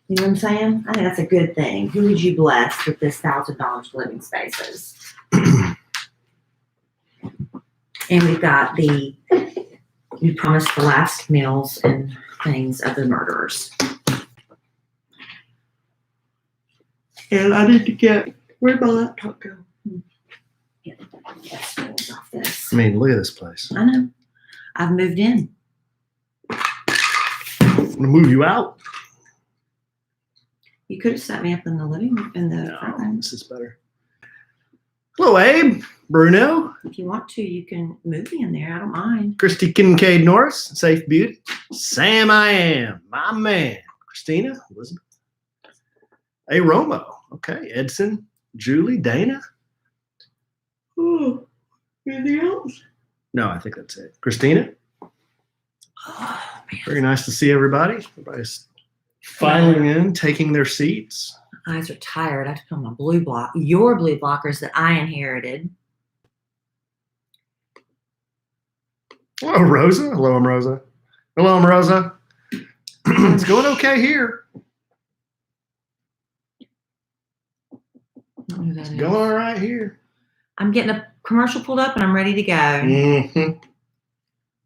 You know what I'm saying? I think that's a good thing. Who would you bless with this $1,000 living spaces? And we've got we promised the last meals and things of the murderers. And I need to get, where'd my laptop go? Get spills off this. I mean, look at this place. I know. I've moved in. I'm gonna move you out. You could have set me up in the living room, in the front room. This is better. Hello, Abe. Bruno. If you want to, you can move me in there. I don't mind. Christy Kincaid Norris. Safe Beauty. Sam I Am. My man. Christina. Elizabeth. A Romo. Okay. Edson. Julie. Dana. Oh, anything else? No, I think that's it. Christina. Oh, man. Very nice to see everybody. Everybody's filing in, taking their seats. My eyes are tired. I have to put on my blue block. Your blue blockers that I inherited. Hello, Rosa. Hello, I'm Rosa. Hello, I'm Rosa. It's going okay here. It's going all right here. I'm getting a commercial pulled up and I'm ready to go. Mm-hmm.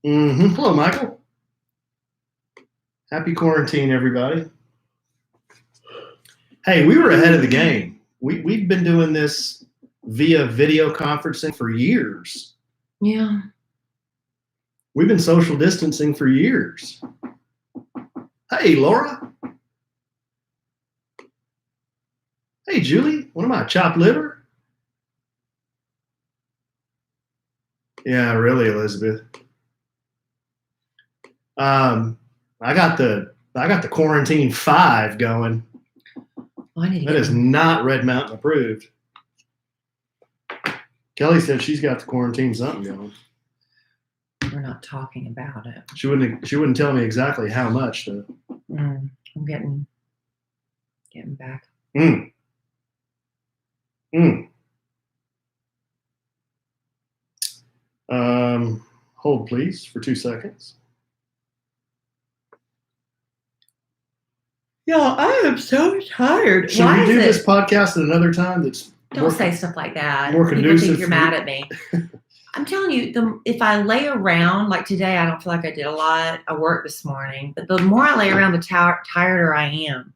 Mm-hmm. Hello, Michael. Happy quarantine, everybody. Hey, we were ahead of the game. We've been doing this via video conferencing for years. Yeah. We've been social distancing for years. Hey, Laura. Hey, Julie. What am I, chopped liver? Yeah, really, Elizabeth. I got the quarantine 5 going. That is not Red Mountain approved. Kelly said she's got the quarantine something going. We're not talking about it. She wouldn't tell me exactly how much though. I'm getting back. Hold please for 2 seconds. Y'all, I am so tired. Should we do this podcast at another time? Don't say stuff like that. More conducive. People think you're mad at me. I'm telling you, if I lay around, like today, I don't feel like I did a lot. I worked this morning, but the more I lay around, the tireder I am.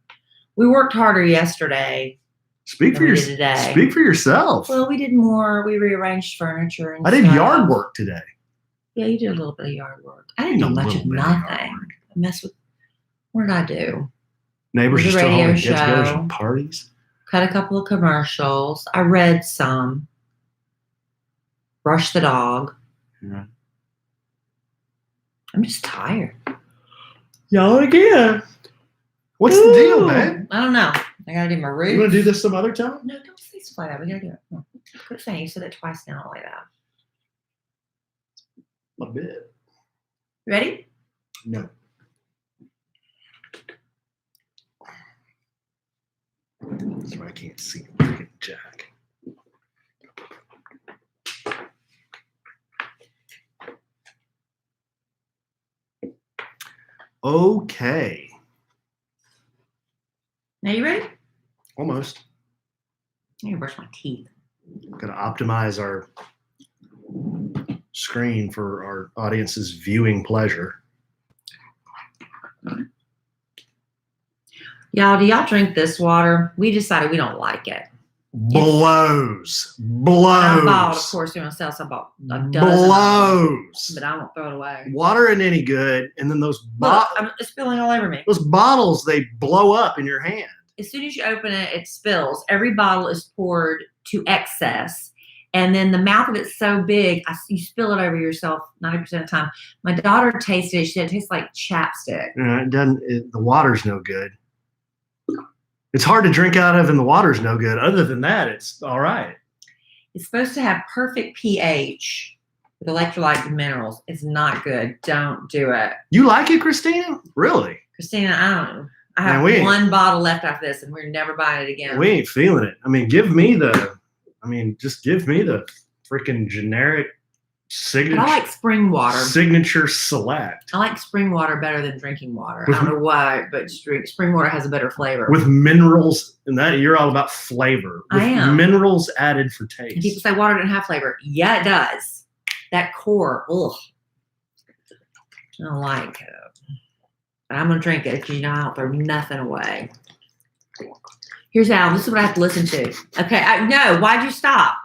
We worked harder yesterday. Speak for yourself. Well, we did more. We rearranged furniture and I did yard work today. Yeah, you did a little bit of yard work. I didn't do much of nothing. I messed with. What did I do? Neighbors are still home and get-togethers and parties. Cut a couple of commercials. I read some. Brushed the dog. Yeah. I'm just tired. Y'all again. What's the deal, man? I don't know. I gotta do my roots. You want to do this some other time? No, don't say stuff like that. We gotta do it. Quit saying you said it twice now, not like that. A bit. Ready? No. That's why I can't see the freaking jack. Okay. Now you ready? Almost. I need to brush my teeth. Got to optimize our screen for our audience's viewing pleasure. Y'all, do y'all drink this water? We decided we don't like it. Blows. I bought, of course, we're going to sell some, about a dozen. Blows. But I won't throw it away. Water ain't any good. And then those it's spilling all over me. Those bottles, they blow up in your hand. As soon as you open it, it spills. Every bottle is poured to excess. And then the mouth of it's so big, you spill it over yourself 90% of the time. My daughter tasted it. She said it tastes like chapstick. It doesn't. The water's no good. It's hard to drink out of, and the water's no good. Other than that, it's all right. It's supposed to have perfect pH with electrolytes and minerals. It's not good. Don't do it. You like it, Christina? Really? Christina, I don't know. I have one bottle left after this, and we're never buying it again. We ain't feeling it. I mean, just give me the freaking generic Signature. But I like spring water. Signature Select. I like spring water better than drinking water. I don't know why, but spring water has a better flavor. With minerals, and that you're all about flavor. With I am. Minerals added for taste. And people say water doesn't have flavor. Yeah, it does. That core, ugh. I don't like it. But I'm going to drink it because, I don't throw nothing away. Here's Alan. This is what I have to listen to. Okay. No, why'd you stop?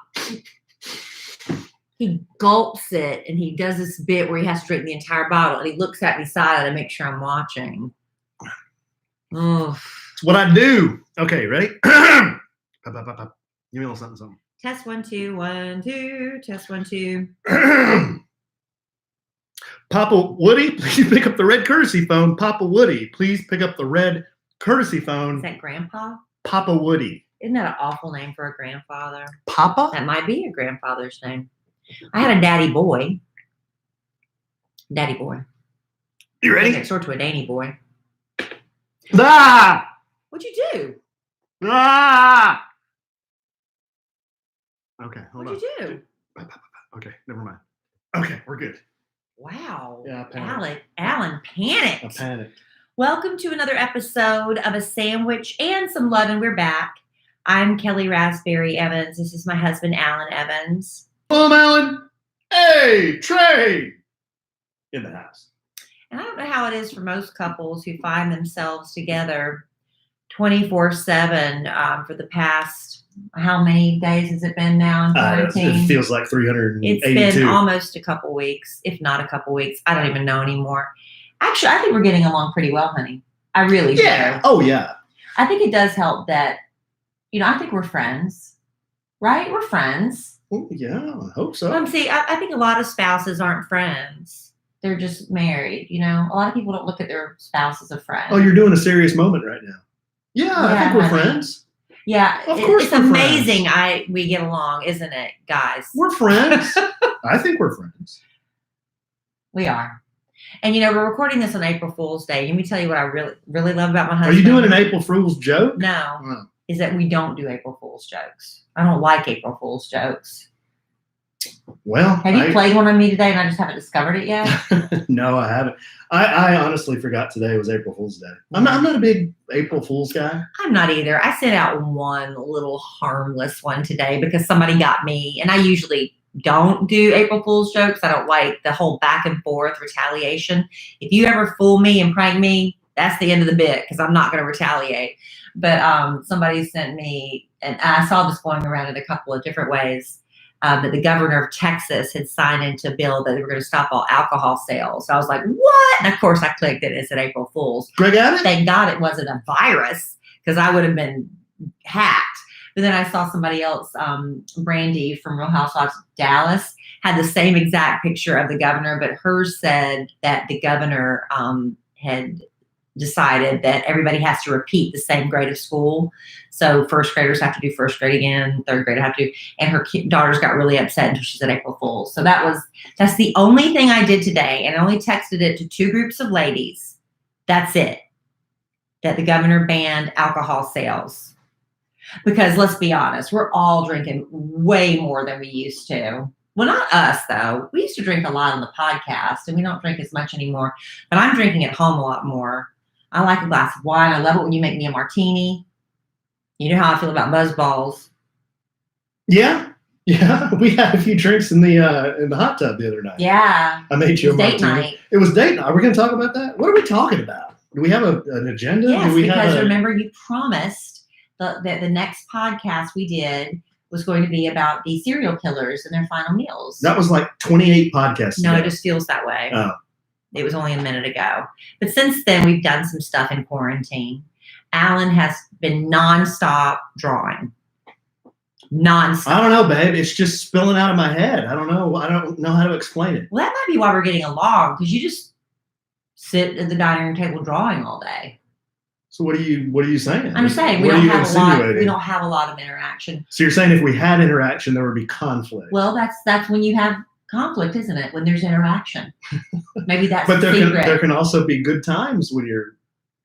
He gulps it and he does this bit where he has to drink the entire bottle and he looks at me silently to make sure I'm watching. Oh, It's what I do. Okay, ready? Give me a little something. Test 1 2 1 2. Test 1 2. Papa Woody, please pick up the red courtesy phone. Papa Woody, please pick up the red courtesy phone. Is that Grandpa? Papa Woody. Isn't that an awful name for a grandfather? Papa? That might be a grandfather's name. I had a daddy boy. Daddy boy. You ready? Next door to a Danny boy. Ah! What'd you do? Ah! Okay, hold What'd on. you do? Okay, never mind. Okay, we're good. Wow. Yeah, I panicked. Alan panicked. I panicked. Welcome to another episode of A Sandwich and Some Lovin'. We're back. I'm Kelly Raspberry Evans. This is my husband, Alan Evans. Hello, Alan. Hey, Trey. In the house. And I don't know how it is for most couples who find themselves together 24/7 for the past, how many days has it been now in quarantine? It feels like 382. It's been almost a couple weeks, if not a couple weeks. I don't even know anymore. Actually, I think we're getting along pretty well, honey. I really do. Oh, yeah. I think it does help that, I think we're friends, right? We're friends. Oh, yeah, I hope so. See, I think a lot of spouses aren't friends. They're just married, A lot of people don't look at their spouse as a friend. Oh, you're doing a serious moment right now. Yeah, I think we're friends. Yeah, of course it's amazing we get along, isn't it, guys? We're friends. I think we're friends. We are. And, we're recording this on April Fool's Day. Let me tell you what I really, really love about my husband. Are you doing an April Fool's joke? No. Oh. Is that we don't do April Fool's jokes. I don't like April Fool's jokes. Well, have you played one on me today and I just haven't discovered it yet? No, I haven't. I honestly forgot today was April Fool's Day. I'm not a big April Fool's guy. I'm not either. I sent out one little harmless one today because somebody got me, and I usually don't do April Fool's jokes. I don't like the whole back and forth retaliation. If you ever fool me and prank me, that's the end of the bit because I'm not going to retaliate. But somebody sent me, and I saw this going around in a couple of different ways, that the governor of Texas had signed into a bill that they were going to stop all alcohol sales. So I was like, what? And of course I clicked it. It said April Fool's. Greg Abbott? Thank God it wasn't a virus because I would have been hacked. But then I saw somebody else, Brandy from Real Housewives of Dallas, had the same exact picture of the governor, but hers said that the governor had decided that everybody has to repeat the same grade of school. So first graders have to do first grade again, third grader have to do, and her daughters got really upset until she said April Fool's. So that's the only thing I did today, and I only texted it to 2 groups of ladies. That's it. That the governor banned alcohol sales. Because let's be honest, we're all drinking way more than we used to. Well, not us, though. We used to drink a lot on the podcast, and we don't drink as much anymore. But I'm drinking at home a lot more. I like a glass of wine. I love it when you make me a martini. You know how I feel about buzzballs. Yeah. We had a few drinks in the hot tub the other night. Yeah. I made you a martini. Date night. It was date night. Are we going to talk about that? What are we talking about? Do we have an agenda? Yes, Do we because have remember you promised that the next podcast we did was going to be about the serial killers and their final meals. That was like 28 podcasts No, ago. it just feels that way. Oh. It was only a minute ago. But since then, we've done some stuff in quarantine. Alan has been nonstop drawing. Nonstop. I don't know, babe. It's just spilling out of my head. I don't know. I don't know how to explain it. Well, that might be why we're getting along, because you just sit at the dining room table drawing all day. So what are you saying? I'm just saying we don't have a lot of interaction. So you're saying if we had interaction, there would be conflict. Well, that's when you have conflict, isn't it? When there's interaction. Maybe that's but the secret. there can also be good times when you're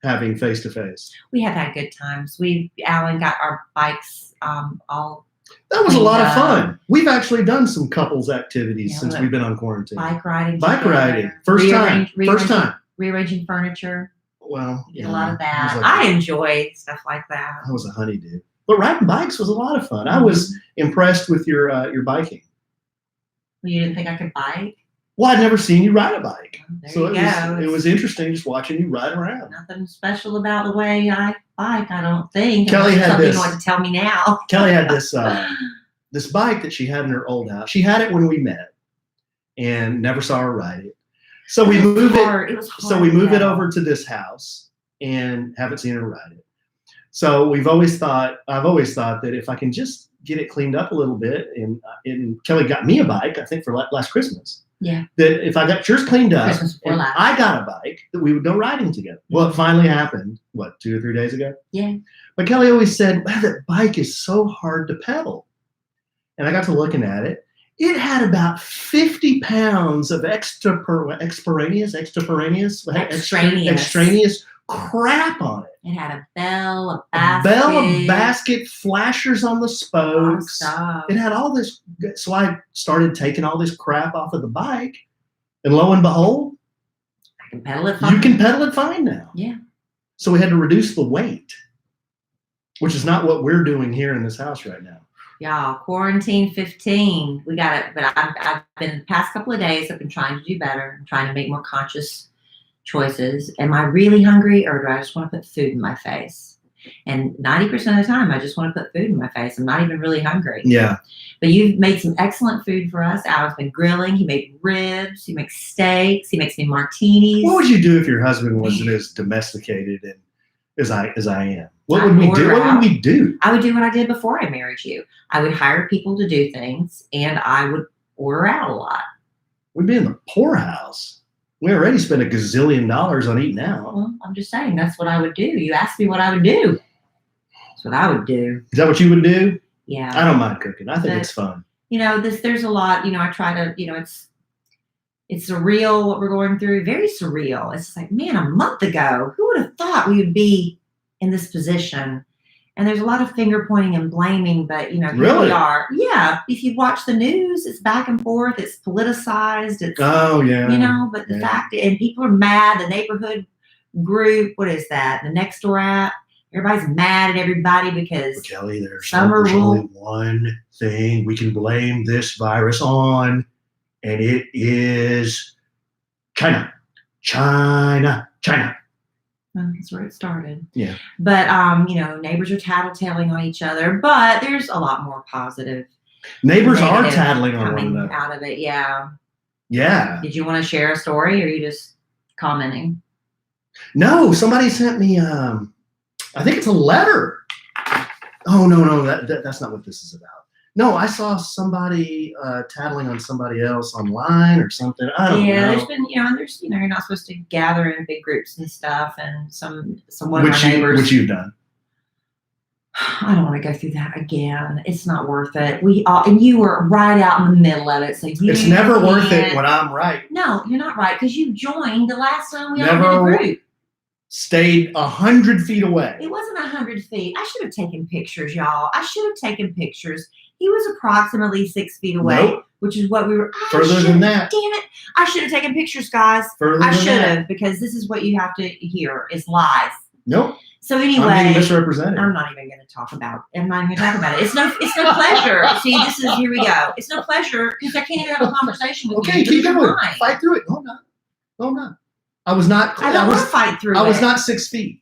having face to face. We have had good times. Alan got our bikes all That was a lot of Yeah. fun. We've actually done some couples activities Yeah, since look. we've been on quarantine. Bike riding. Bike together, riding. First time. Rearranging furniture. Well, We did a lot of I that. was like- I enjoy stuff like that. I was a honeydew. But riding bikes was a lot of fun. I was impressed with your biking. Well, you didn't think I could bike? Well, I'd never seen you ride a bike. There So you go. it was interesting just watching you ride around. Nothing special about the way I bike, I don't think. Kelly Unless had something this- you want to tell me now. Kelly had this this bike that she had in her old house. She had it when we met and never saw her ride it. So we move it. It was hard. So we move it over to this house and haven't seen her ride it. So I've always thought that if I can just get it cleaned up a little bit, and Kelly got me a bike, I think for last Christmas. Yeah. That if I got yours cleaned up, Christmas before and last. I got a bike, that we would go riding together. Well, it finally happened. What, 2 or 3 days ago? Yeah. But Kelly always said, "Wow, that bike is so hard to pedal." And I got to looking at it. It had about 50 pounds of extraneous crap on it. It had a bell, a A basket, flashers on the spokes. Stuff. It had all this. So I started taking all this crap off of the bike, and lo and behold, I can pedal it fine. you can pedal it fine now. Yeah. So we had to reduce the weight, which is not what we're doing here in this house right now. Y'all, quarantine 15. We got it. But I've been the past couple of days, I've been trying to do better. I'm trying to make more conscious choices. Am I really hungry, or do I just want to put food in my face? And 90% of the time, I just want to put food in my face. I'm not even really hungry. Yeah. But you've made some excellent food for us. Al's been grilling. He made ribs. He makes steaks. He makes me martinis. What would you do if your husband wasn't as domesticated and as I am? What I'd would we do? order What out. would we do? I would do what I did before I married you. I would hire people to do things, and I would order out a lot. We'd be in the poorhouse. We already spent $1 gazillion on eating out. Well, I'm just saying that's what I would do. You asked me what I would do. That's what I would do. Is that what you would do? Yeah. I don't mind cooking. I think But- it's fun. There's a lot, I try to, it's surreal what we're going through. Very surreal. It's just like, man, a month ago, who would have thought we would be in this position? And there's a lot of finger pointing and blaming, but here Really? we are. Yeah. If you watch the news, it's back and forth. It's politicized. It's, Oh yeah. but the Yeah. fact, and people are mad, the neighborhood group, what is that? The next door app. Everybody's mad at everybody because Kelly, there's Summer only rule. one thing we can blame this virus on, and it is China. China. well, that's where it started. Yeah. But neighbors are tattletaling on each other, but there's a lot more positive Neighbors are negative tattling on one coming another. out of it. Yeah. Yeah. Did you want to share a story, or are you just commenting? No, somebody sent me. I think it's a letter. Oh no, that's not what this is about. No, I saw somebody tattling on somebody else online or something. I don't know. There's been, you're not supposed to gather in big groups and stuff, and some one of my neighbors. Which you've done. I don't want to go through that again. It's not worth it. And you were right out in the middle of it, so It's never worth it when I'm right. No, you're not right, because you joined the last time we all Never did a group. Stayed 100 feet away. It wasn't 100 feet. I should have taken pictures, y'all. I should have taken pictures. He was approximately 6 feet away, Nope. which is what we were. Further than that. Damn it! I should have taken pictures, guys. Further I than should that. have, because this is what you have to hear is lies. Nope. So I'm being anyway, misrepresented. I'm not even going to talk about it. I'm not even going to talk about it. It's no pleasure. See, here we go. It's no pleasure because I can't even have a conversation with Okay, you. keep You're going. lying. Fight through it. No, I'm not. I was not. I don't want to fight through it. I was not 6 feet.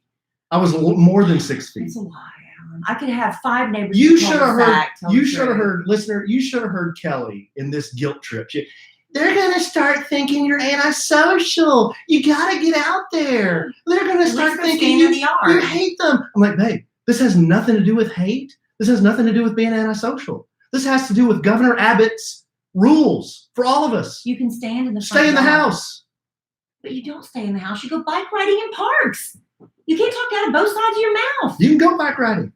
I was more than 6 feet. It's a lie, Alan. I could have 5 neighbors. You who should told have us heard. that, tell You the should have truth. heard, listener. You should have heard Kelly in this guilt trip. They're gonna start thinking you're antisocial. You gotta get out there. They're gonna At start least we're thinking standing in you the yard. hate them. I'm like, babe, this has nothing to do with hate. This has nothing to do with being antisocial. This has to do with Governor Abbott's rules for all of us. You can stand in the Stay in the front yard, house. but you don't stay in the house. You go bike riding in parks. You can't talk out of both sides of your mouth. You can go bike riding.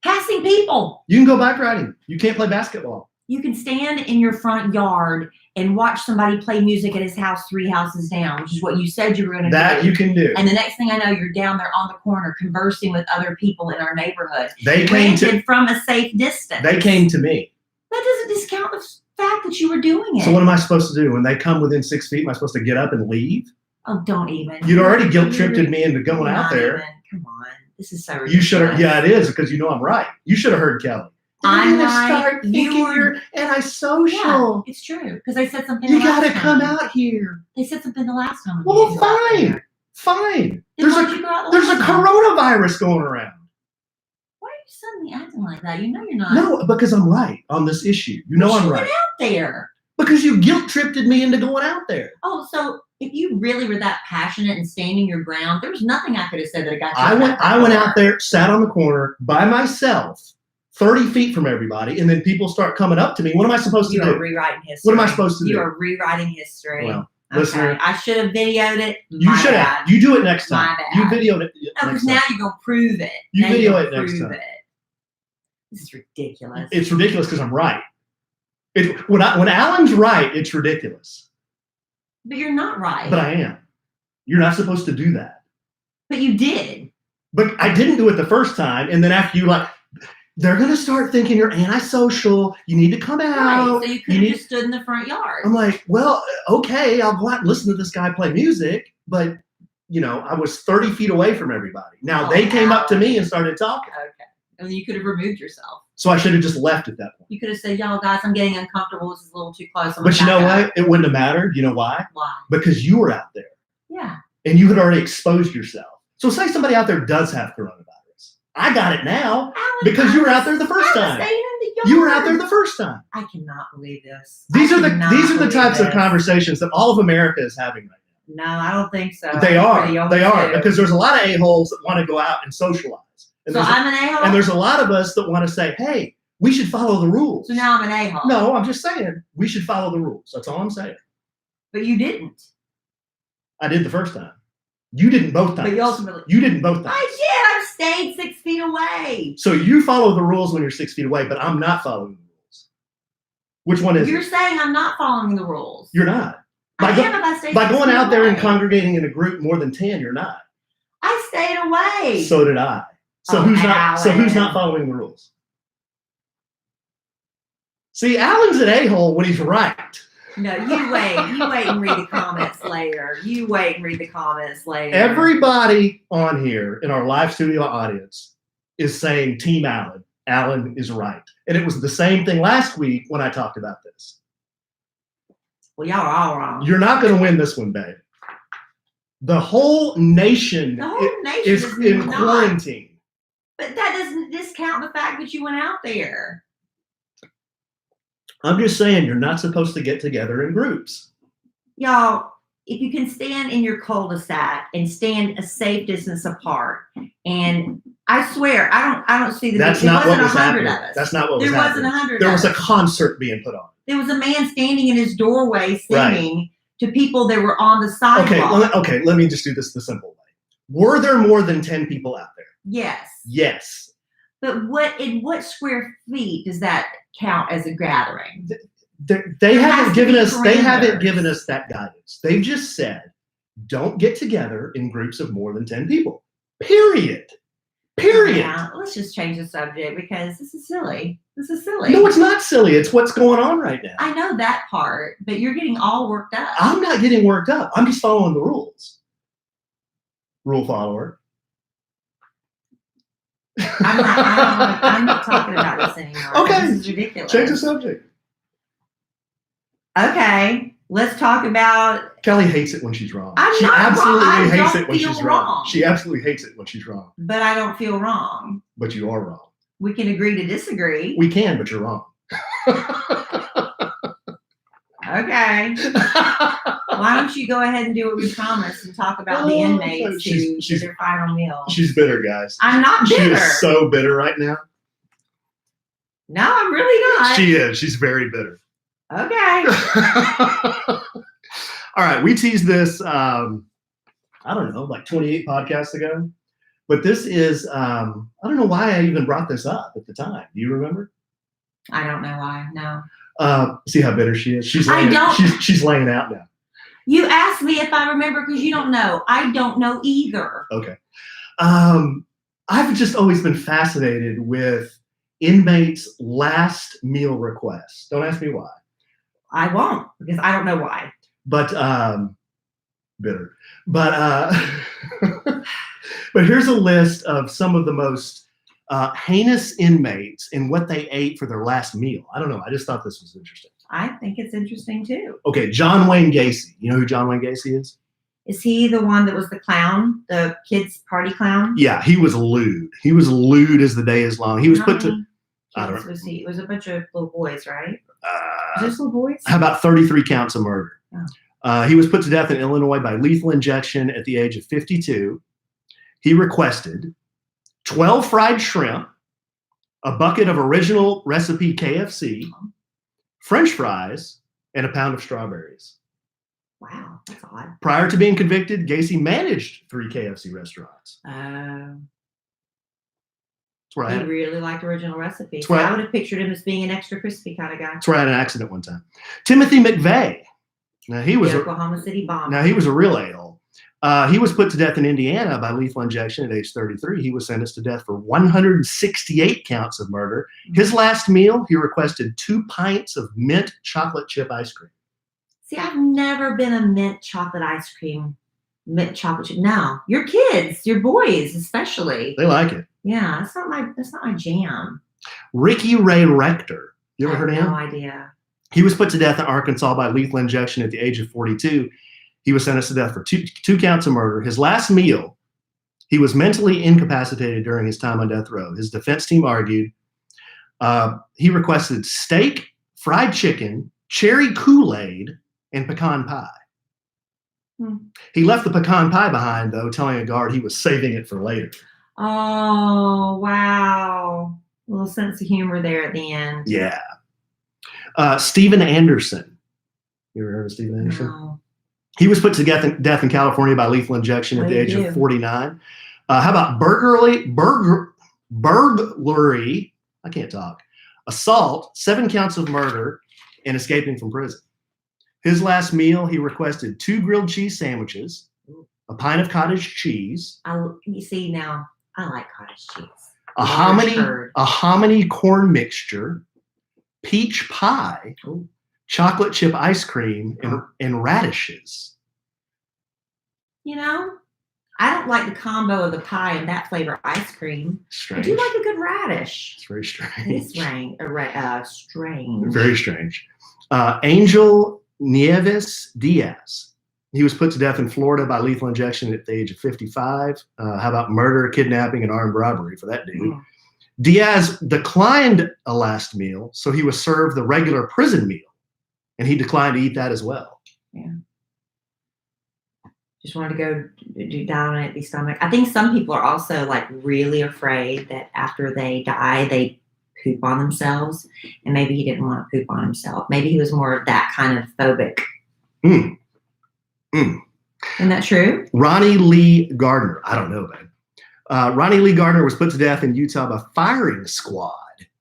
Passing people. You can go bike riding. You can't play basketball. You can stand in your front yard and watch somebody play music at his house 3 houses down, which is what you said you were going to do. That you can do. And the next thing I know, you're down there on the corner conversing with other people in our neighborhood. They came from a safe distance. They came to me. That doesn't discount the fact that you were doing it. So what am I supposed to do? When they come within 6 feet, am I supposed to get up and leave? Oh, don't even. You'd already guilt-tripped me into going out there. Come on. This is so ridiculous. You should have. Yeah, it is, because you know I'm right. You should have heard Kelly. I'm right. Start thinking you're antisocial. Yeah, it's true. Because they said something. You got to come out here. They said something the last time. Well, fine. Fine. There's a coronavirus going around. Why are you suddenly acting like that? You know you're not. No, because I'm right on this issue. You know I'm right. Went out there. Because you guilt-tripped me into going out there. Oh, so if you really were that passionate and standing your ground, there was nothing I could have said that got you. I went out there, sat on the corner by myself, 30 feet from everybody, and then people start coming up to me. What am I supposed to do? You are rewriting history. What am I supposed to do? You are rewriting history. Well, okay. Listener, I should have videoed it. You should have. You do it next time. My bad. You video it. No, because now you're going to prove it. You video it next time. This is ridiculous. It's ridiculous because I'm right. When Alan's right, it's ridiculous. But you're not right. But I am. You're not supposed to do that. But you did. But I didn't do it the first time. And then after you they're going to start thinking you're antisocial. You need to come out. Right. So you could have just stood in the front yard. I'm like, well, okay, I'll go out and listen to this guy play music. But, I was 30 feet away from everybody. Now they came up to me and started talking. Okay. And you could have removed yourself. So I should have just left at that point. You could have said, y'all guys, I'm getting uncomfortable. This is a little too close. But you know what? It wouldn't have mattered. You know why? Why? Because you were out there. Yeah. And you had already exposed yourself. So say somebody out there does have coronavirus. I got it now because you were out there the first time. You were out there the first time. I cannot believe this. These are the types of conversations that all of America is having right now. No, I don't think so. They are because there's a lot of a-holes that want to go out and socialize. And so I'm an a-hole? And there's a lot of us that want to say, hey, we should follow the rules. So now I'm an a-hole. No, I'm just saying we should follow the rules. That's all I'm saying. But you didn't. I did the first time. You didn't both times. But you didn't both times. I did. I stayed 6 feet away. So you follow the rules when you're 6 feet away, but I'm not following the rules. Which one is You're saying I'm not following the rules. You're not. I am if I stay by 6 going feet out there away. and congregating in a group more than 10, you're not. I stayed away. So did I. So who's not following the rules? See, Alan's an a-hole when he's right. No, you wait and read the comments later. Everybody on here in our live studio audience is saying Team Alan. Alan is right. And it was the same thing last week when I talked about this. Well, y'all are all wrong. You're not going to win this one, babe. The whole nation, is in quarantine. But that doesn't discount the fact that you went out there. I'm just saying you're not supposed to get together in groups. Y'all, if you can stand in your cul-de-sac and stand a safe distance apart, and I swear, I don't see the. That's not what was happening. That's not what was happening. There wasn't 100. There was a concert being put on. There was a man standing in his doorway singing to people that were on the sidewalk. Okay. Let me just do this the simple way. Were there more than 10 people out there? Yes. Yes. But in what square feet does that count as a gathering? They haven't given us that guidance. They've just said, don't get together in groups of more than 10 people. Period. Yeah, let's just change the subject because this is silly. No, it's not silly. It's what's going on right now. I know that part, but you're getting all worked up. I'm not getting worked up. I'm just following the rules. Rule follower. I'm not talking about this anymore. Okay. This is ridiculous. Change the subject. Okay. Let's talk about. Kelly hates it when she's wrong. She absolutely hates it when she's wrong. She absolutely hates it when she's wrong. But I don't feel wrong. But you are wrong. We can agree to disagree. We can, but you're wrong. Okay. Why don't you go ahead and do what we promised and talk about the inmates who did their final meal? She's bitter, guys. I'm not bitter. She is so bitter right now. No, I'm really not. She is. She's very bitter. Okay. All right. We teased this, I don't know, like 28 podcasts ago. But this is, I don't know why I even brought this up at the time. Do you remember? I don't know why. No. See how bitter she is? She's I laying, don't- she's laying out now. You asked me if I remember because you don't know. I don't know either. Okay. I've just always been fascinated with inmates' last meal requests. Don't ask me why. I won't because I don't know why. But bitter. But but here's a list of some of the most heinous inmates and what they ate for their last meal. I don't know. I just thought this was interesting. I think it's interesting too. Okay, John Wayne Gacy. You know who John Wayne Gacy is? Is he the one that was the clown, the kids' party clown? Yeah, he was lewd. He was lewd as the day is long. He was put to. I don't know. It was a bunch of little boys, right? Was this little boys? How about 33 counts of murder? Oh. He was put to death in Illinois by lethal injection at the age of 52. He requested 12 fried shrimp, a bucket of original recipe KFC, French fries, and a pound of strawberries. Wow, that's odd. Prior to being convicted, Gacy managed 3 KFC restaurants. That's where I he had, really liked original recipes. That's where I would have pictured him as being an extra crispy kind of guy. that's where I had an accident one time. Timothy McVeigh. Now he was the Oklahoma City bomb. Now he was a real a-hole. He was put to death in Indiana by lethal injection at age 33. He was sentenced to death for 168 counts of murder. His last meal, he requested 2 pints of mint chocolate chip ice cream. See, I've never been a mint chocolate ice cream, mint chocolate chip. No, your kids, your boys especially. They like it. Yeah, that's not my jam. Ricky Ray Rector. You ever heard of him? No idea. He was put to death in Arkansas by lethal injection at the age of 42. He was sentenced to death for two counts of murder. His last meal, he was mentally incapacitated during his time on death row. His defense team argued he requested steak, fried chicken, cherry Kool-Aid, and pecan pie. He left the pecan pie behind, though, telling a guard he was saving it for later. Oh, wow. A little sense of humor there at the end. Yeah. Steven Anderson. You ever heard of Steven Anderson? No. He was put to death in California by lethal injection at the age of 49. How about burglary? I can't talk. Assault, 7 counts of murder, and escaping from prison. His last meal, he requested 2 grilled cheese sandwiches, a pint of cottage cheese. You see, now I like cottage cheese. A hominy corn mixture, peach pie, chocolate chip ice cream, and radishes. You know, I don't like the combo of the pie and that flavor ice cream. Strange. I do like a good radish. It's very strange. It's strange. Very strange. Angel Nieves Diaz. He was put to death in Florida by lethal injection at the age of 55. How about murder, kidnapping, and armed robbery for that dude? Diaz declined a last meal, so he was served the regular prison meal, and he declined to eat that as well. Yeah. Just wanted to go do down on an empty stomach. I think some people are also like really afraid that after they die, they poop on themselves, and maybe he didn't want to poop on himself. Maybe he was more of that kind of phobic. Isn't that true? Ronnie Lee Gardner. I don't know, babe. Ronnie Lee Gardner was put to death in Utah by firing squad.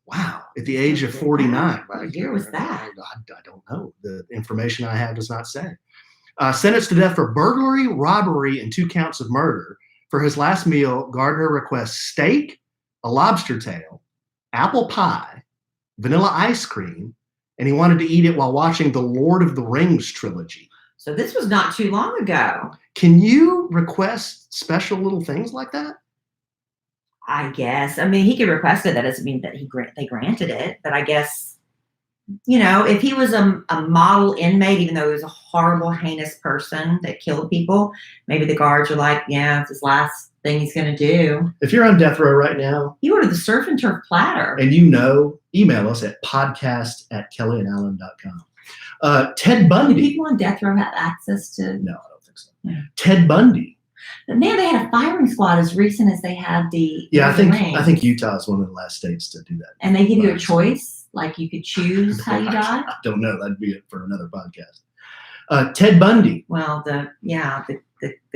Wow. At the age of 49. What year was that? I don't know. The information I have does not say. Sentenced to death for burglary, robbery, and 2 counts of murder. For his last meal, Gardner requests steak, a lobster tail, apple pie, vanilla ice cream, and he wanted to eat it while watching the Lord of the Rings trilogy. So this was not too long ago. Can you request special little things like that? I guess. I mean, he could request it. That doesn't mean that they granted it. But I guess, you know, if he was a model inmate, even though he was a horrible, heinous person that killed people, maybe the guards are like, yeah, it's his last thing he's going to do. If you're on death row right now, you ordered the surf and turf platter. And you know, email us at podcast@kellyandallen.com. Ted Bundy. Do people on death row have access to? No, I don't think so. Yeah. Ted Bundy. But man, they had a firing squad as recent as they had the. Yeah, I think Utah is one of the last states to do that. And they give you a choice, like you could choose how you die. I don't know. That'd be it for another podcast. Ted Bundy. Well, the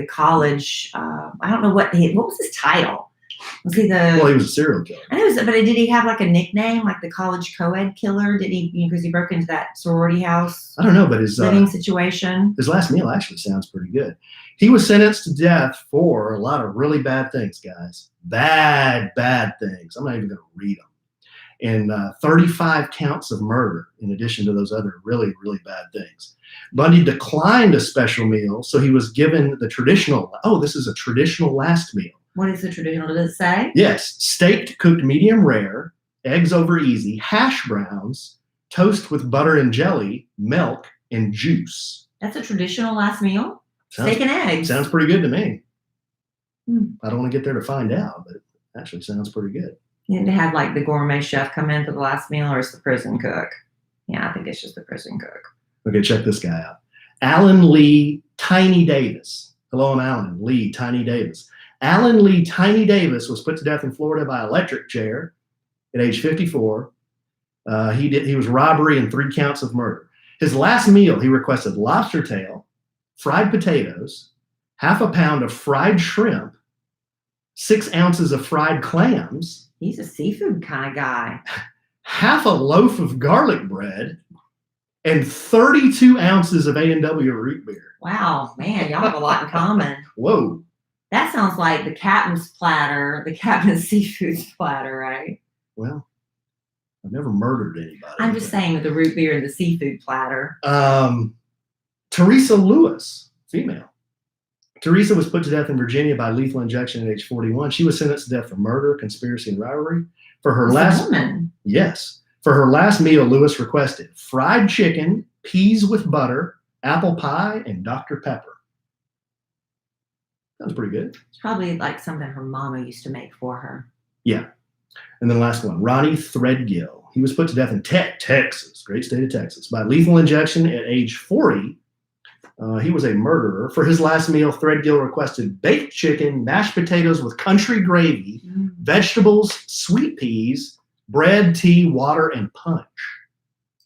college. I don't know what was his title. Was he Well, he the? was a serial killer. I know, but did he have like a nickname, like the college co-ed killer? Did he? Because he broke into that sorority house I don't know, but his living situation. his last meal actually sounds pretty good. He was sentenced to death for a lot of really bad things, guys. Bad things. I'm not even going to read them. And 35 counts of murder, in addition to those other really bad things. Bundy declined a special meal, so he was given the traditional. Oh, this is a traditional last meal. What is the traditional? Does it say? Yes, steak cooked medium rare, eggs over easy, hash browns, toast with butter and jelly, milk, and juice. That's a traditional last meal? Steak and eggs. Sounds pretty good to me. Hmm. I don't want to get there to find out, but it actually sounds pretty good. You didn't have like the gourmet chef come in for the last meal, or it's the prison cook? Yeah, I think it's just the prison cook. Okay, check this guy out. Alan Lee Tiny Davis. Hello, I'm Alan Lee Tiny Davis. Alan Lee Tiny Davis was put to death in Florida by electric chair at age 54. He was robbery and 3 counts of murder. His last meal, he requested lobster tail, fried potatoes, half a pound of fried shrimp, 6 ounces of fried clams. He's a seafood kind of guy. Half a loaf of garlic bread, and 32 ounces of A&W root beer. Wow, man, y'all have a lot in common. Whoa. That sounds like the captain's platter, the captain's seafood platter, right? Well, I've never murdered anybody. I'm just saying with the root beer and the seafood platter. Teresa Lewis, female. Teresa was put to death in Virginia by lethal injection at age 41. She was sentenced to death for murder, conspiracy, and robbery. For her woman. Yes. For her last meal, Lewis requested fried chicken, peas with butter, apple pie, and Dr. Pepper. Sounds pretty good. It's probably like something her mama used to make for her. Yeah. And then the last one, Ronnie Threadgill. He was put to death in Texas, great state of Texas, by lethal injection at age 40. He was a murderer. For his last meal, Threadgill requested baked chicken, mashed potatoes with country gravy, vegetables, sweet peas, bread, tea, water, and punch.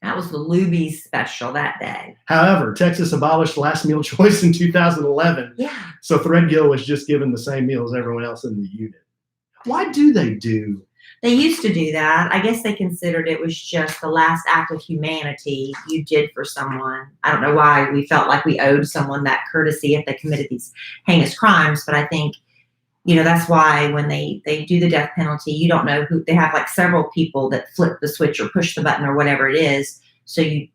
That was the Luby's special that day. However, Texas abolished last meal choice in 2011. Yeah. So Threadgill was just given the same meal as everyone else in the unit. Why do they do? They used to do that. I guess they considered it was just the last act of humanity you did for someone. I don't know why we felt like we owed someone that courtesy if they committed these heinous crimes, but I think, that's why when they do the death penalty, you don't know who. They have like several people that flip the switch or push the button or whatever it is, so you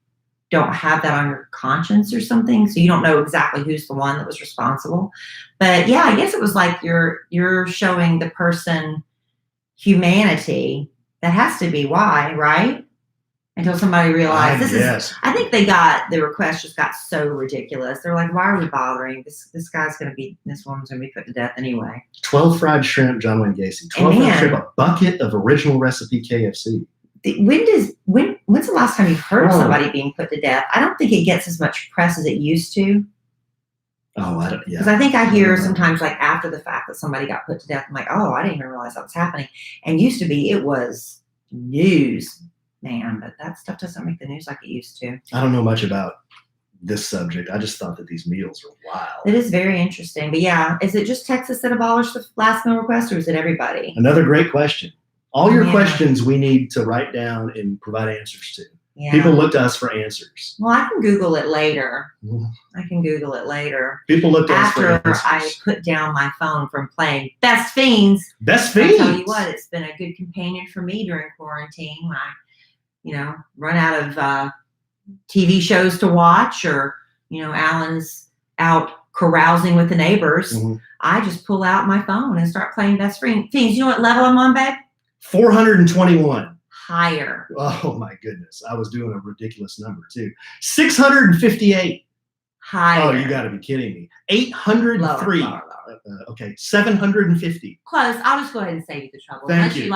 don't have that on your conscience or something, so you don't know exactly who's the one that was responsible. But yeah, I guess it was like you're showing the person humanity. That has to be why, right? Until somebody realized I think the request just got so ridiculous. They're like, why are we bothering? This woman's gonna be put to death anyway. 12 fried shrimp, John Wayne Gacy. 12 fried shrimp, a bucket of original recipe KFC. When's the last time you've heard of somebody being put to death? I don't think it gets as much press as it used to. Oh, I don't. Yeah. Because I think I hear sometimes like after the fact that somebody got put to death. I'm like, oh, I didn't even realize that was happening. And used to be, it was news, man. But that stuff doesn't make the news like it used to. I don't know much about this subject. I just thought that these meals are wild. It is very interesting. But yeah, is it just Texas that abolished the last meal request, or is it everybody? Another great question. All your questions we need to write down and provide answers to. Yeah. People look to us for answers. Well, I can Google it later. People look to us for answers. After I put down my phone from playing Best Fiends. Best Fiends. I'll tell you what, it's been a good companion for me during quarantine when I, run out of TV shows to watch, or, Alan's out carousing with the neighbors. Mm-hmm. I just pull out my phone and start playing Best Fiends. You know what level I'm on, babe? 421. Higher. Oh my goodness. I was doing a ridiculous number too. 658. Higher. Oh, you got to be kidding me. 803. Lower. Okay. 750. Close. I'll just go ahead and save you the trouble. Thank you.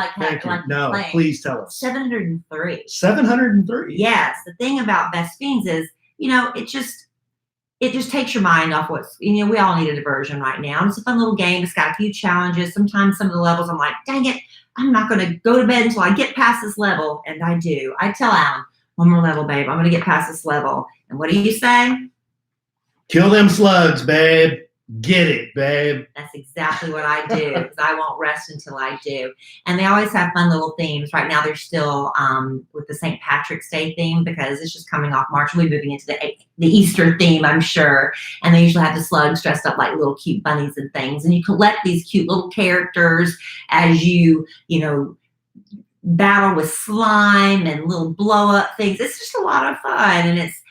No, playing. Please tell us. 703. 703. Yes. The thing about Best Fiends is, it just takes your mind off what's, we all need a diversion right now. It's a fun little game. It's got a few challenges. Sometimes some of the levels I'm like, dang it, I'm not going to go to bed until I get past this level. And I do. I tell Alan, one more level, babe. I'm going to get past this level. And what do you say? Kill them slugs, babe. Get it, babe. That's exactly what I do, because I won't rest until I do. And they always have fun little themes. Right now they're still with the St. Patrick's Day theme, because it's just coming off March. We'll be moving into the Easter theme, I'm sure. And they usually have the slugs dressed up like little cute bunnies and things. And you collect these cute little characters as you battle with slime and little blow up things. It's just a lot of fun, and it's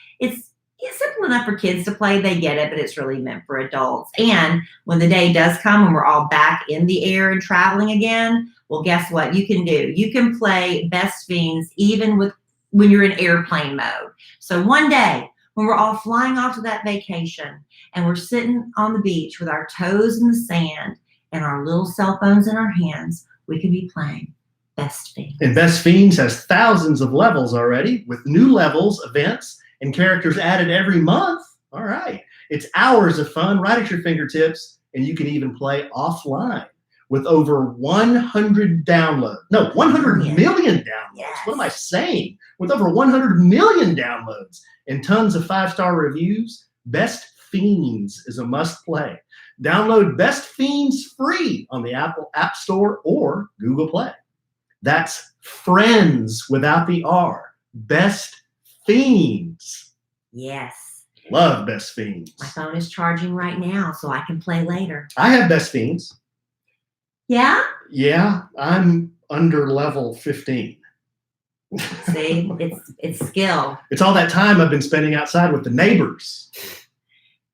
simple enough for kids to play. They get it, but it's really meant for adults. And when the day does come and we're all back in the air and traveling again, well, guess what you can do? You can play Best Fiends even when you're in airplane mode. So one day when we're all flying off to that vacation and we're sitting on the beach with our toes in the sand and our little cell phones in our hands, we could be playing Best Fiends. And Best Fiends has thousands of levels already, with new levels, events, and characters added every month. All right. It's hours of fun right at your fingertips, and you can even play offline with over 100 downloads. No, 100 million downloads. Yes. What am I saying? With over 100 million downloads and tons of 5-star reviews, Best Fiends is a must play. Download Best Fiends free on the Apple App Store or Google Play. That's friends without the R. Best Fiends. Yes. Love Best Fiends. My phone is charging right now, so I can play later. I have Best Fiends. Yeah? Yeah, I'm under level 15. See, it's skill. It's all that time I've been spending outside with the neighbors.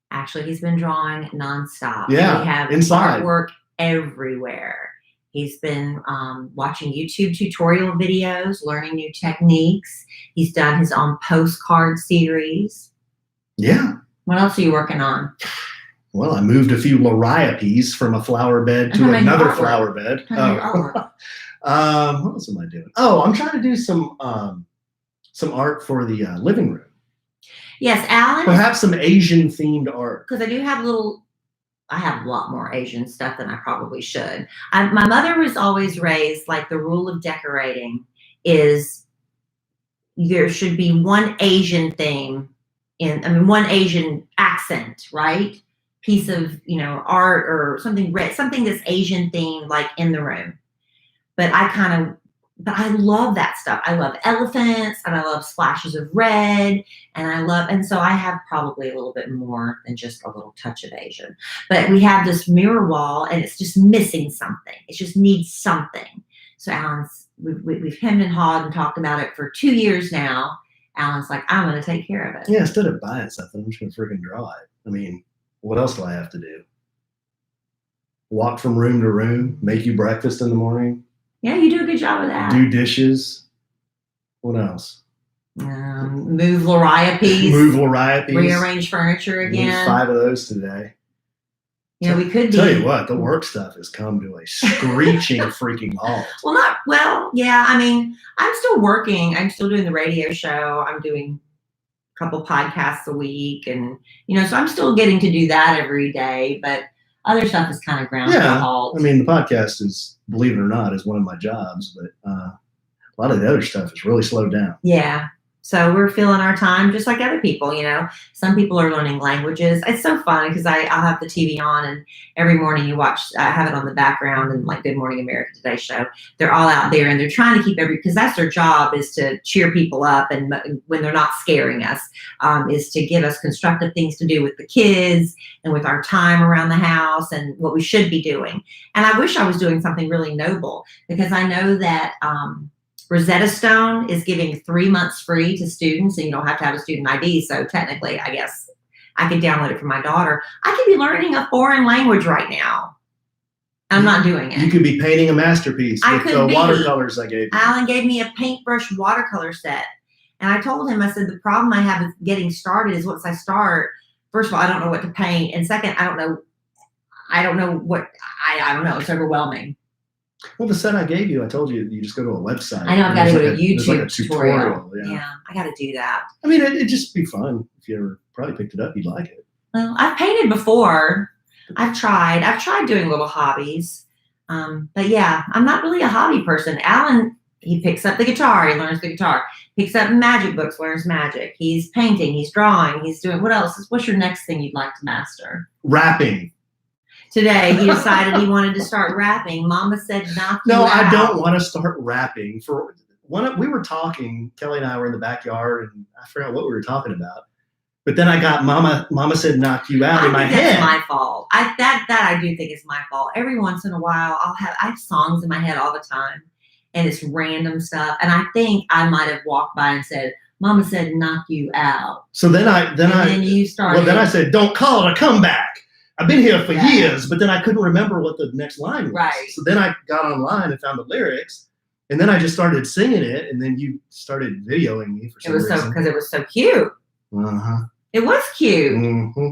Actually, he's been drawing nonstop. Yeah, we have inside. artwork everywhere. He's been watching YouTube tutorial videos, learning new techniques. He's done his own postcard series. Yeah. What else are you working on? Well, I moved a few liriopes from a flower bed to another flower bed. What else am I doing? Oh, I'm trying to do some art for the living room. Yes, Alan. Perhaps some Asian themed art. Because I have a lot more Asian stuff than I probably should. My mother was always raised like the rule of decorating is there should be one Asian theme one Asian accent, right? Piece of, art or something that's Asian themed, like in the room. But I love that stuff. I love elephants and I love splashes of red and so I have probably a little bit more than just a little touch of Asian. But we have this mirror wall and it's just missing something. It just needs something. So we've hemmed and hawed and talked about it for 2 years now. Alan's like, I'm going to take care of it. Yeah, instead of buying something, I'm just going to freaking draw it. I mean, what else do I have to do? Walk from room to room, make you breakfast in the morning. Yeah, you do a good job of that. Do dishes. What else? Move liriopes. Rearrange furniture again. Moved 5 of those today. Yeah, we could tell you what, the work stuff has come to a screeching freaking halt. Yeah. I mean, I'm still working. I'm still doing the radio show. I'm doing a couple podcasts a week, and so I'm still getting to do that every day. But other stuff is kind of ground to a halt. I mean, the podcast is, believe it or not, is one of my jobs, but a lot of the other stuff is really slowed down. Yeah. So we're filling our time just like other people, Some people are learning languages. It's so fun because I'll have the TV on and every morning I have it on the background and like Good Morning America Today show. They're all out there and they're trying to keep because that's their job, is to cheer people up. And when they're not scaring us, is to give us constructive things to do with the kids and with our time around the house and what we should be doing. And I wish I was doing something really noble, because I know that, Rosetta Stone is giving 3 months free to students, and you don't have to have a student ID. So technically, I guess I could download it for my daughter. I could be learning a foreign language right now. I'm not doing it. You could be painting a masterpiece with the watercolors I gave you. Alan gave me a paintbrush watercolor set. And I told him, I said, the problem I have with getting started is once I start, first of all, I don't know what to paint. And second, I don't know. I don't know. It's overwhelming. Well, the set I gave you, I told you, you just go to a website. I know, I've got to go to a YouTube tutorial. Yeah, I got to do that. I mean, it'd just be fun. If you ever probably picked it up, you'd like it. Well, I've painted before. I've tried doing little hobbies. But yeah, I'm not really a hobby person. Alan he picks up the guitar, he learns the guitar. Picks up magic books, learns magic. He's painting, he's drawing, he's doing, what else? What's your next thing you'd like to master? Rapping. Today, he decided he wanted to start rapping. Mama said, knock you No, out. I don't want to start rapping. We were talking, Kelly and I were in the backyard, and I forgot what we were talking about. But then I got Mama said, knock you out in my head. That's my fault. That I do think is my fault. Every once in a while, I have songs in my head all the time, and it's random stuff. And I think I might have walked by and said, Mama said, knock you out. So then you started. Well, then I said, don't call it a comeback. I've been here for years, but then I couldn't remember what the next line was. Right. So then I got online and found the lyrics, and then I just started singing it, and then you started videoing me for some reason. Because it was so cute. Uh-huh. It was cute. Mm-hmm.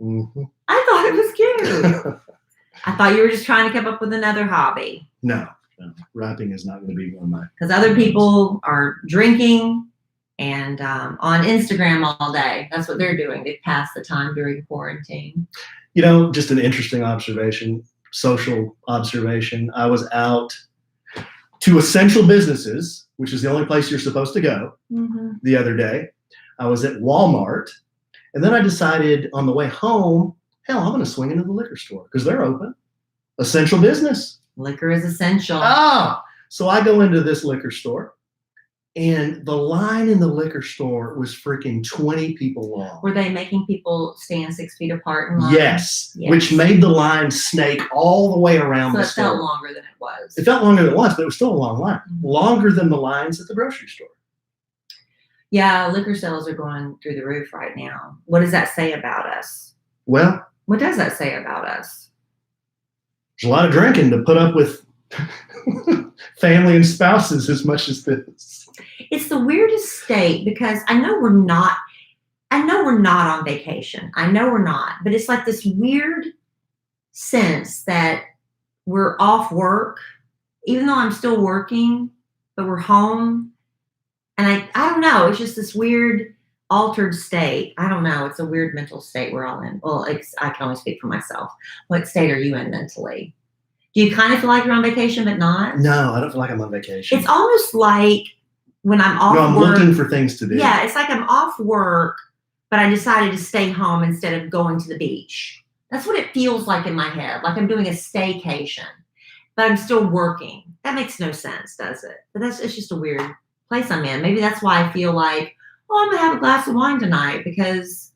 Mm-hmm. I thought it was cute. I thought you were just trying to keep up with another hobby. No. Rapping is not going to be one of my. Because other people are drinking and on Instagram all day. That's what they're doing. They pass the time during quarantine. Just an interesting observation, social observation. I was out to essential businesses, which is the only place you're supposed to go, the other day. I was at Walmart, and then I decided on the way home, hell, I'm going to swing into the liquor store because they're open. Essential business. Liquor is essential. So I go into this liquor store, and the line in the liquor store was freaking 20 people long. Were they making people stand 6 feet apart in line? Yes, which made the line snake all the way around the store. So it felt longer than it was. It felt longer than it was, but it was still a long line. Longer than the lines at the grocery store. Yeah, liquor sales are going through the roof right now. What does that say about us? Well, what does that say about us? There's a lot of drinking to put up with family and spouses as much as this. It's the weirdest state because I know we're not on vacation. I know we're not, but it's like this weird sense that we're off work, even though I'm still working, but we're home. And I don't know. It's just this weird altered state. I don't know. It's a weird mental state we're all in. Well, I can only speak for myself. What state are you in mentally? Do you kind of feel like you're on vacation, but not? No, I don't feel like I'm on vacation. It's almost like when I'm off I'm work. looking for things to do. Yeah, it's like I'm off work, but I decided to stay home instead of going to the beach. That's what it feels like in my head. Like I'm doing a staycation, but I'm still working. That makes no sense, does it? But it's just a weird place I'm in. Maybe that's why I feel like, I'm going to have a glass of wine tonight because,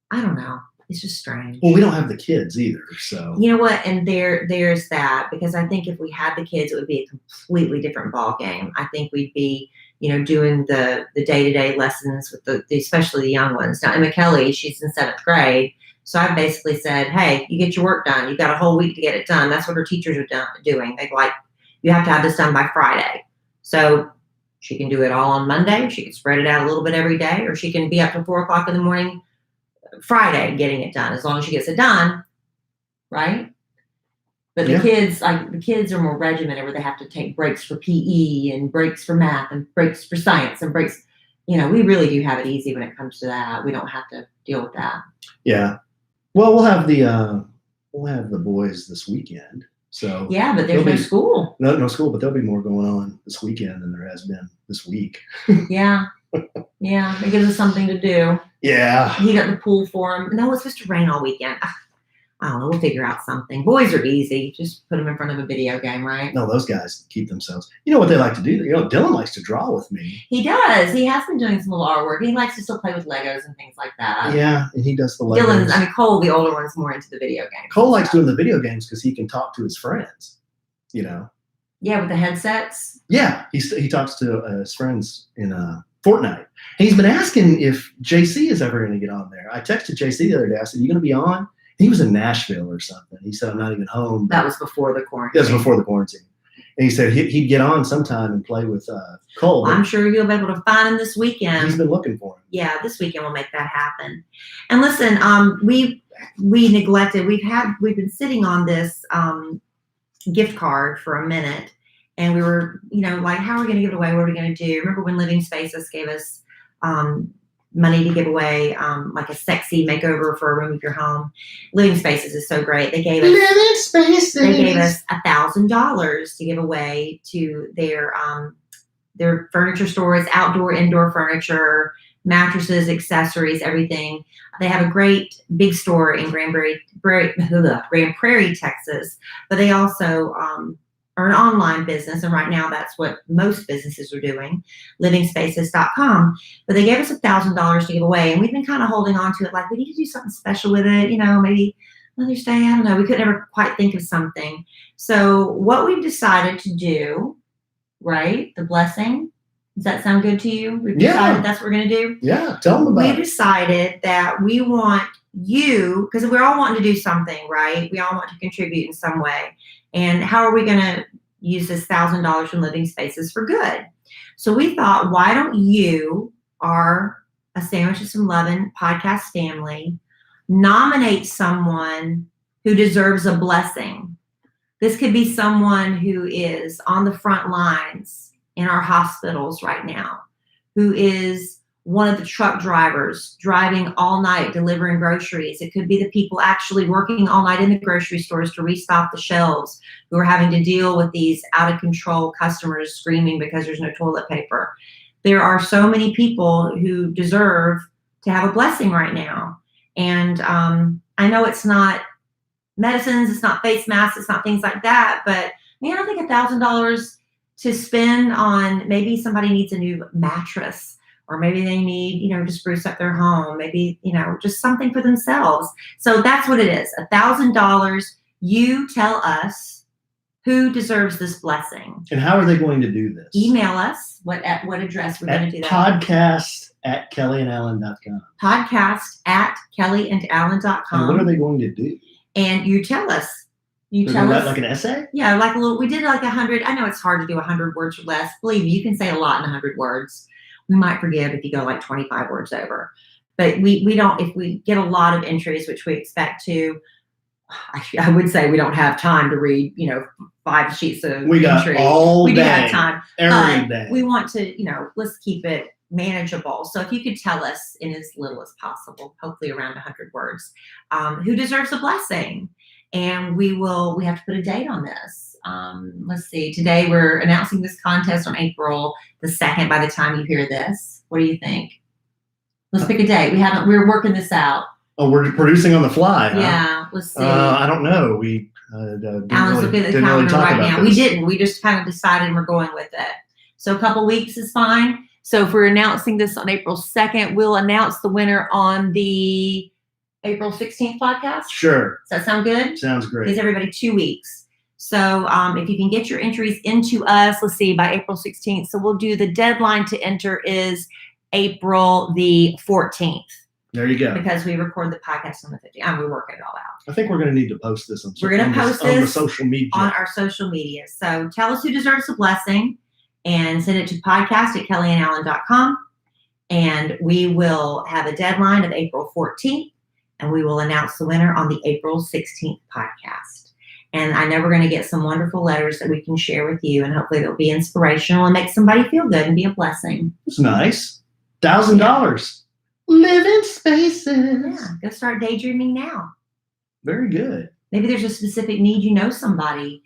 I don't know. It's just strange. Well, we don't have the kids either, so. You know what? And there's that, because I think if we had the kids, it would be a completely different ball game. I think we'd be, doing the day-to-day lessons with especially the young ones. Now, Emma Kelly, she's in 7th grade. So I basically said, hey, you get your work done. You've got a whole week to get it done. That's what her teachers are doing. They're like, you have to have this done by Friday. So she can do it all on Monday. She can spread it out a little bit every day, or she can be up to 4:00 in the morning Friday getting it done, as long as she gets it done, right? But the kids are more regimented, where they have to take breaks for PE and breaks for math and breaks for science and breaks. We really do have it easy when it comes to that. We don't have to deal with that. Yeah. Well, we'll have the boys this weekend. So yeah, but there's no school. No school, but there'll be more going on this weekend than there has been this week. Yeah. Yeah, it gives us something to do. Yeah. He got the pool for him. No, it's supposed to rain all weekend. I don't know. We'll figure out something. Boys are easy. Just put them in front of a video game, right? No, those guys keep themselves. You know what they like to do? Dylan likes to draw with me. He does. He has been doing some little artwork. He likes to still play with Legos and things like that. Yeah, and he does the Legos. Cole, the older one's more into the video games. Cole likes doing the video games because he can talk to his friends, Yeah, with the headsets. Yeah, he talks to his friends in Fortnite. And he's been asking if JC is ever going to get on there. I texted JC the other day. I said, you going to be on? He was in Nashville or something. He said, I'm not even home. That was before the quarantine. That was before the quarantine. And he said he'd get on sometime and play with Cole. I'm sure you'll be able to find him this weekend. He's been looking for him. Yeah, this weekend we'll make that happen. And listen, we neglected. We've been sitting on this gift card for a minute, and we were, like, how are we going to give it away? What are we going to do? Remember when Living Spaces gave us money to give away, like a sexy makeover for a room of your home. Living Spaces is so great. They gave us Living Spaces. They gave us $1,000 to give away to their furniture stores, outdoor, indoor furniture, mattresses, accessories, everything. They have a great big store in Grand Prairie, Texas, but they also are an online business, and right now that's what most businesses are doing, livingspaces.com. But they gave us $1,000 to give away, and we've been kind of holding on to it, like we need to do something special with it, maybe Mother's Day, I don't know. We could never quite think of something. So what we've decided to do, right, the blessing, does that sound good to you? We've decided that's what we're going to do? Yeah, tell them about it. We decided that we want you, because we're all wanting to do something, right? We all want to contribute in some way. And how are we going to use this $1,000 from Living Spaces for good? So we thought, why don't you, a Sandwiches from Lovin podcast family, nominate someone who deserves a blessing? This could be someone who is on the front lines in our hospitals right now, who is one of the truck drivers driving all night, delivering groceries. It could be the people actually working all night in the grocery stores to restock the shelves, who are having to deal with these out of control customers screaming because there's no toilet paper. There are so many people who deserve to have a blessing right now. And I know it's not medicines, it's not face masks, it's not things like that, but man, I think $1,000 to spend on, maybe somebody needs a new mattress, or maybe they need, to spruce up their home, maybe, just something for themselves. So that's what it is, $1,000. You tell us who deserves this blessing. And how are they going to do this? Email us. At what address we're going to do that? podcast@kellyandalan.com. podcast@kellyandalan.com. And what are they going to do? And you tell us. Like an essay? Yeah, like we did like 100. I know it's hard to do 100 words or less. Believe me, you can say a lot in 100 words. We might forgive if you go like 25 words over. But we don't, if we get a lot of entries, which we expect to, actually, I would say we don't have time to read, 5 sheets of we got entries. all we day, do have time. every day. We want to, let's keep it manageable. So if you could tell us in as little as possible, hopefully around 100 words, who deserves a blessing. And we have to put a date on this. Let's see, today we're announcing this contest on April the 2nd by the time you hear this. What do you think? Let's pick a date. We're working this out. Oh, we're producing on the fly, huh? Yeah, let's see. I don't know. We Alan's looking at the calendar right now. We didn't. We just kind of decided and we're going with it. So a couple weeks is fine. So if we're announcing this on April 2nd, we'll announce the winner on the April 16th podcast? Sure. Does that sound good? Sounds great. Gives everybody 2 weeks. So if you can get your entries into us, let's see, by April 16th. So we'll do, the deadline to enter is April the 14th. There you go. Because we record the podcast on the 15th. We're working it all out. I think we're going to need to post this on We're going to post on the this social media. On our social media. So tell us who deserves a blessing and send it to podcast@kellyandalan.com. And we will have a deadline of April 14th. And we will announce the winner on the April 16th podcast. And I know we're going to get some wonderful letters that we can share with you. And hopefully they'll be inspirational and make somebody feel good and be a blessing. It's nice. $1,000. Living Spaces. Yeah, go start daydreaming now. Very good. Maybe there's a specific need. Somebody,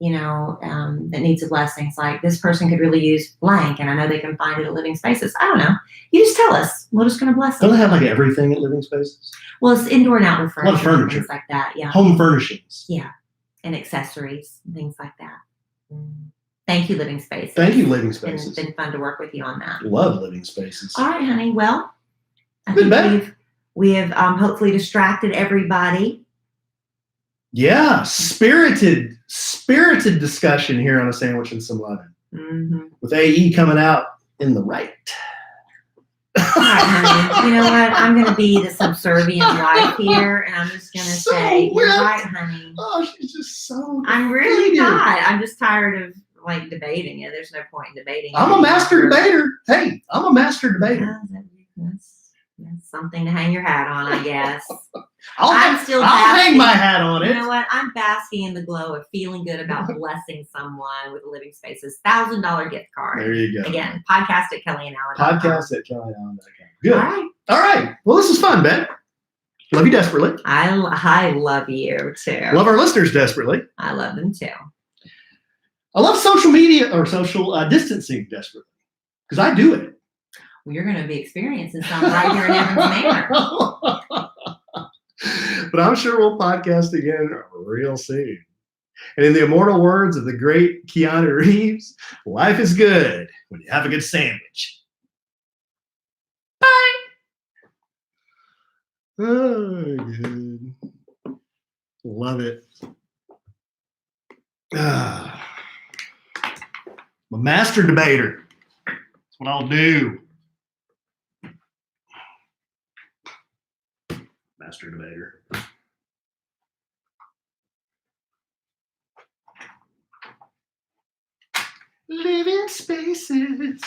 that needs a blessing. It's like, this person could really use blank. And I know they can find it at Living Spaces. I don't know. You just tell us. We're just going to bless them. Don't they have like everything at Living Spaces? Well, it's indoor and outdoor furniture. A lot of furniture. Things like that, yeah. Home furnishings. Yeah. And accessories and things like that. Thank you, Living Spaces. Thank you, Living Spaces. It's been fun to work with you on that. Love Living Spaces. All right, honey. Well, I think we have hopefully distracted everybody. Yeah, spirited discussion here on A Sandwich and Some Lovin'. Mm-hmm. With AE coming out in the right. All right, honey. You know what? I'm going to be the subservient wife here, and I'm just going to say, you're right, honey. Oh, she's just so I'm really not. I'm just tired of debating it. There's no point in debating. I'm a master debater. Hey, I'm a master debater. That's something to hang your hat on, I guess. I'll hang my hat on it. You know what? I'm basking in the glow of feeling good about blessing someone with a Living Spaces $1,000 gift card. There you go. Again, podcast@kellyandalan.com. Podcast@kellyandalan.com. Good. All right. Well, this is fun, Ben. Love you desperately. I love you too. Love our listeners desperately. I love them too. I love social media or social distancing desperately because I do it. Well, you're going to be experiencing some right here in Evans Manor. But I'm sure we'll podcast again real soon. And in the immortal words of the great Keanu Reeves, life is good when you have a good sandwich. Bye. Oh, good. Love it. I'm a master debater. That's what I'll do. Master debater. Living spaces.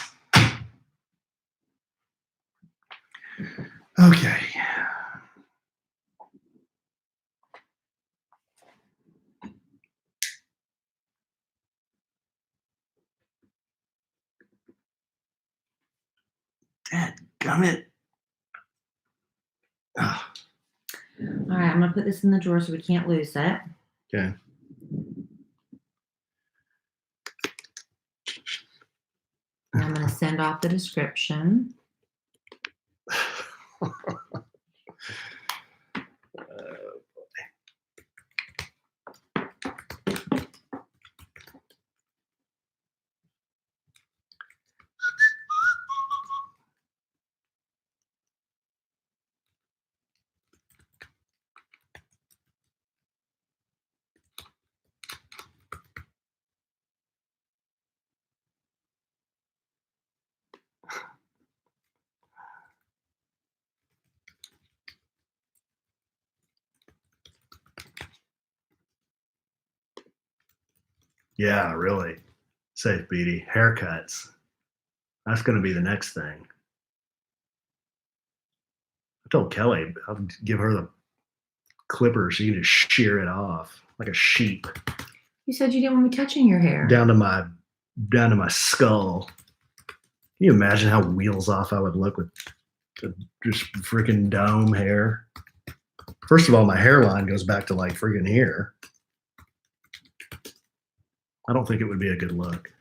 Okay. Dadgummit. Oh. All right, I'm going to put this in the drawer so we can't lose it. Okay. And I'm going to send off the description. Yeah, really. Safe, Beatty. Haircuts. That's going to be the next thing. I told Kelly I'll give her the clipper. She can just shear it off like a sheep. You said you didn't want me touching your hair. Down to my skull. Can you imagine how wheels off I would look with just freaking dome hair? First of all, my hairline goes back to like freaking here. I don't think it would be a good look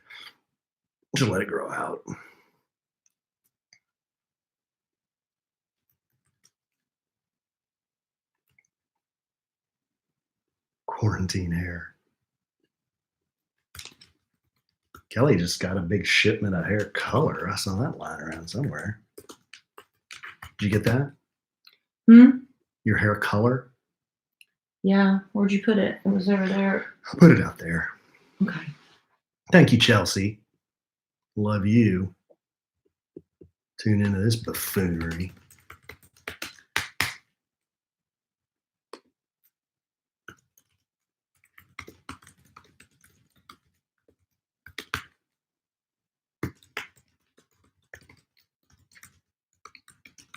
to let it grow out. Quarantine hair. Kelly just got a big shipment of hair color. I saw that lying around somewhere. Did you get that? Your hair color? Yeah. Where'd you put it? It was over there. I put it out there. Okay. Thank you, Chelsea. Love you. Tune into this buffoonery.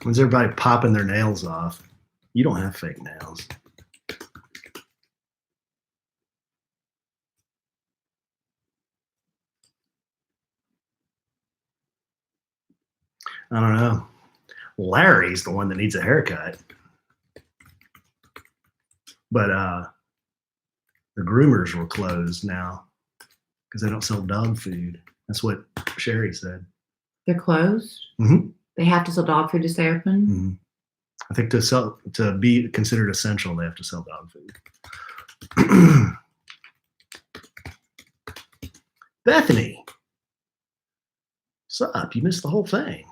When's everybody popping their nails off? You don't have fake nails. I don't know. Larry's the one that needs a haircut. But the groomers were closed now because they don't sell dog food. That's what Sherry said. They're closed? Mm-hmm. They have to sell dog food to stay open? Mm-hmm. I think to be considered essential, they have to sell dog food. Bethany, what's up? You missed the whole thing.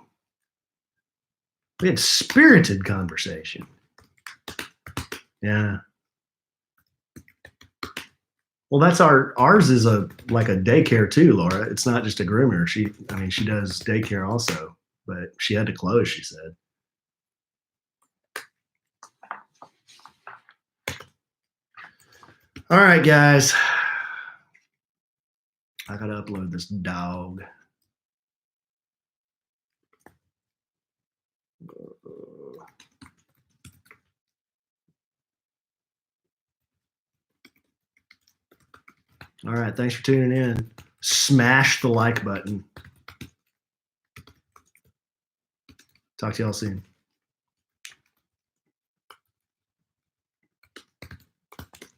We had spirited conversation. Yeah. Well, that's ours is like a daycare too, Laura. It's not just a groomer. She does daycare also, but she had to close, she said. All right, guys. I gotta upload this dog. All right, thanks for tuning in. Smash the like button. Talk to y'all soon.